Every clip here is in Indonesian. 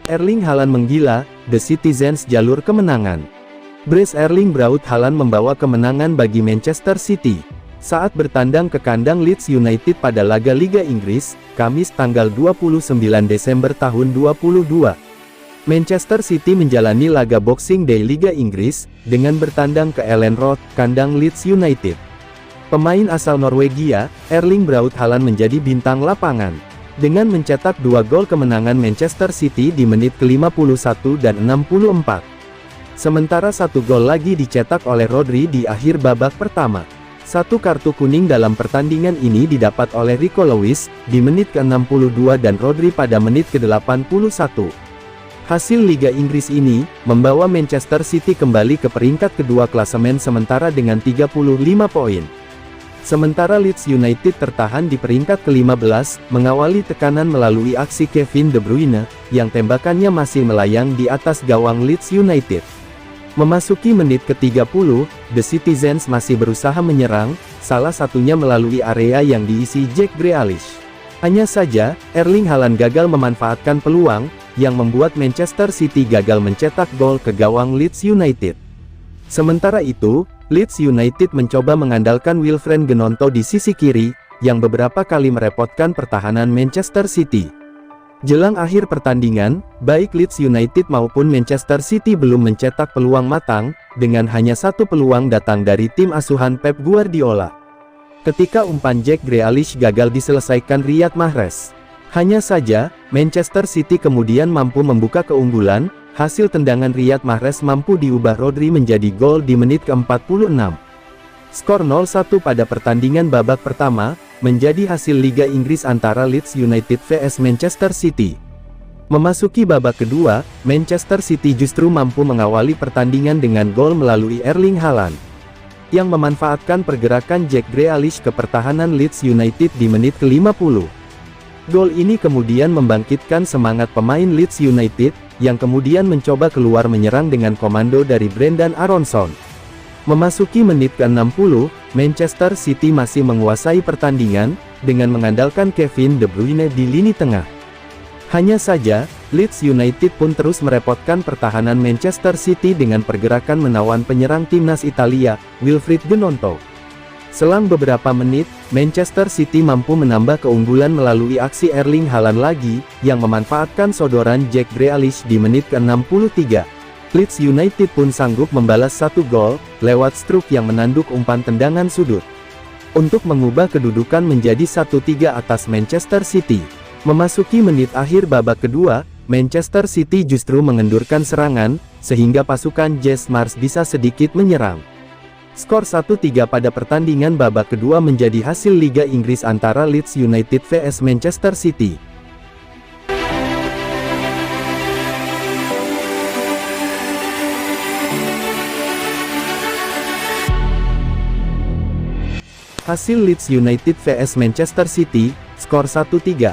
Erling Haaland menggila, The Citizens jalur kemenangan. Brace Erling Braut Haaland membawa kemenangan bagi Manchester City saat bertandang ke kandang Leeds United pada laga Liga Inggris, Kamis tanggal 29 Desember tahun 2022. Manchester City menjalani laga Boxing Day Liga Inggris dengan bertandang ke Elland Road, kandang Leeds United. Pemain asal Norwegia, Erling Braut Haaland menjadi bintang lapangan dengan mencetak 2 gol kemenangan Manchester City di menit ke-51 dan 64. Sementara 1 gol lagi dicetak oleh Rodri di akhir babak pertama. 1 kartu kuning dalam pertandingan ini didapat oleh Rico Lewis di menit ke-62 dan Rodri pada menit ke-81. Hasil Liga Inggris ini membawa Manchester City kembali ke peringkat kedua klasemen sementara dengan 35 poin. Sementara Leeds United tertahan di peringkat ke-15, mengawali tekanan melalui aksi Kevin De Bruyne, yang tembakannya masih melayang di atas gawang Leeds United. Memasuki menit ke-30, The Citizens masih berusaha menyerang, salah satunya melalui area yang diisi Jack Grealish. Hanya saja, Erling Haaland gagal memanfaatkan peluang, yang membuat Manchester City gagal mencetak gol ke gawang Leeds United. Sementara itu, Leeds United mencoba mengandalkan Wilfried Gnonto di sisi kiri, yang beberapa kali merepotkan pertahanan Manchester City. Jelang akhir pertandingan, baik Leeds United maupun Manchester City belum mencetak peluang matang, dengan hanya 1 peluang datang dari tim asuhan Pep Guardiola. Ketika umpan Jack Grealish gagal diselesaikan Riyad Mahrez. Hanya saja, Manchester City kemudian mampu membuka keunggulan. Hasil tendangan Riyad Mahrez mampu diubah Rodri menjadi gol di menit ke-46. Skor 0-1 pada pertandingan babak pertama, menjadi hasil Liga Inggris antara Leeds United vs Manchester City. Memasuki babak kedua, Manchester City justru mampu mengawali pertandingan dengan gol melalui Erling Haaland, yang memanfaatkan pergerakan Jack Grealish ke pertahanan Leeds United di menit ke-50. Gol ini kemudian membangkitkan semangat pemain Leeds United, yang kemudian mencoba keluar menyerang dengan komando dari Brendan Aronson. Memasuki menit ke-60, Manchester City masih menguasai pertandingan, dengan mengandalkan Kevin De Bruyne di lini tengah. Hanya saja, Leeds United pun terus merepotkan pertahanan Manchester City dengan pergerakan menawan penyerang timnas Italia, Wilfried Gnonto. Selang beberapa menit, Manchester City mampu menambah keunggulan melalui aksi Erling Haaland lagi, yang memanfaatkan sodoran Jack Grealish di menit ke-63. Leeds United pun sanggup membalas 1 gol, lewat Struijk yang menanduk umpan tendangan sudut, untuk mengubah kedudukan menjadi 1-3 atas Manchester City. Memasuki menit akhir babak kedua, Manchester City justru mengendurkan serangan, sehingga pasukan Jesse Marsch bisa sedikit menyerang. Skor 1-3 pada pertandingan babak kedua menjadi hasil Liga Inggris antara Leeds United vs Manchester City. Hasil Leeds United vs Manchester City, skor 1-3.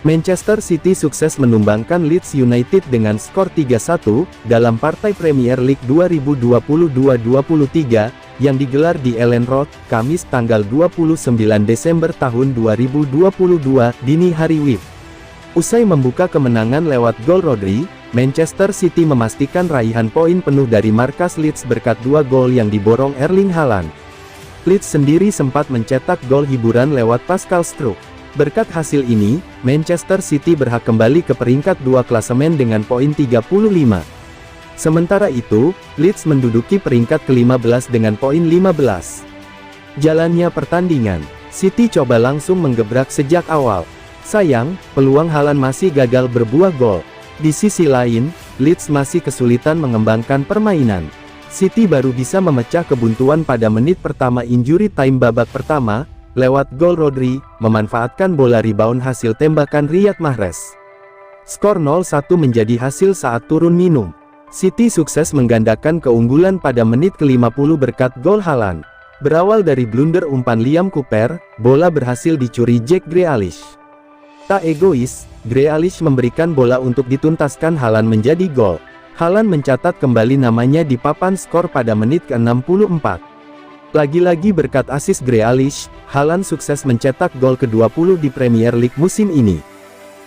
Manchester City sukses menumbangkan Leeds United dengan skor 3-1, dalam partai Premier League 2022-23, yang digelar di Elland Road, Kamis tanggal 29 Desember tahun 2022, dini hari WIB. Usai membuka kemenangan lewat gol Rodri, Manchester City memastikan raihan poin penuh dari markas Leeds berkat 2 gol yang diborong Erling Haaland. Leeds sendiri sempat mencetak gol hiburan lewat Pascal Struijk. Berkat hasil ini, Manchester City berhak kembali ke peringkat 2 klasemen dengan poin 35. Sementara itu, Leeds menduduki peringkat ke-15 dengan poin 15. Jalannya pertandingan, City coba langsung menggebrak sejak awal. Sayang, peluang Haaland masih gagal berbuah gol. Di sisi lain, Leeds masih kesulitan mengembangkan permainan. City baru bisa memecah kebuntuan pada menit pertama injury time babak pertama, lewat gol Rodri, memanfaatkan bola rebound hasil tembakan Riyad Mahrez. Skor 0-1 menjadi hasil saat turun minum. City sukses menggandakan keunggulan pada menit ke-50 berkat gol Haaland. Berawal dari blunder umpan Liam Cooper, bola berhasil dicuri Jack Grealish. Tak egois, Grealish memberikan bola untuk dituntaskan Haaland menjadi gol. Haaland mencatat kembali namanya di papan skor pada menit ke-64. Lagi-lagi berkat asis Grealish, Haaland sukses mencetak gol ke-20 di Premier League musim ini.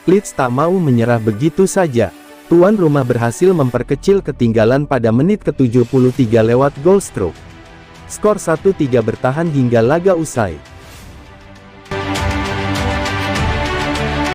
Leeds tak mau menyerah begitu saja. Tuan rumah berhasil memperkecil ketinggalan pada menit ke-73 lewat gol stroke. Skor 1-3 bertahan hingga laga usai.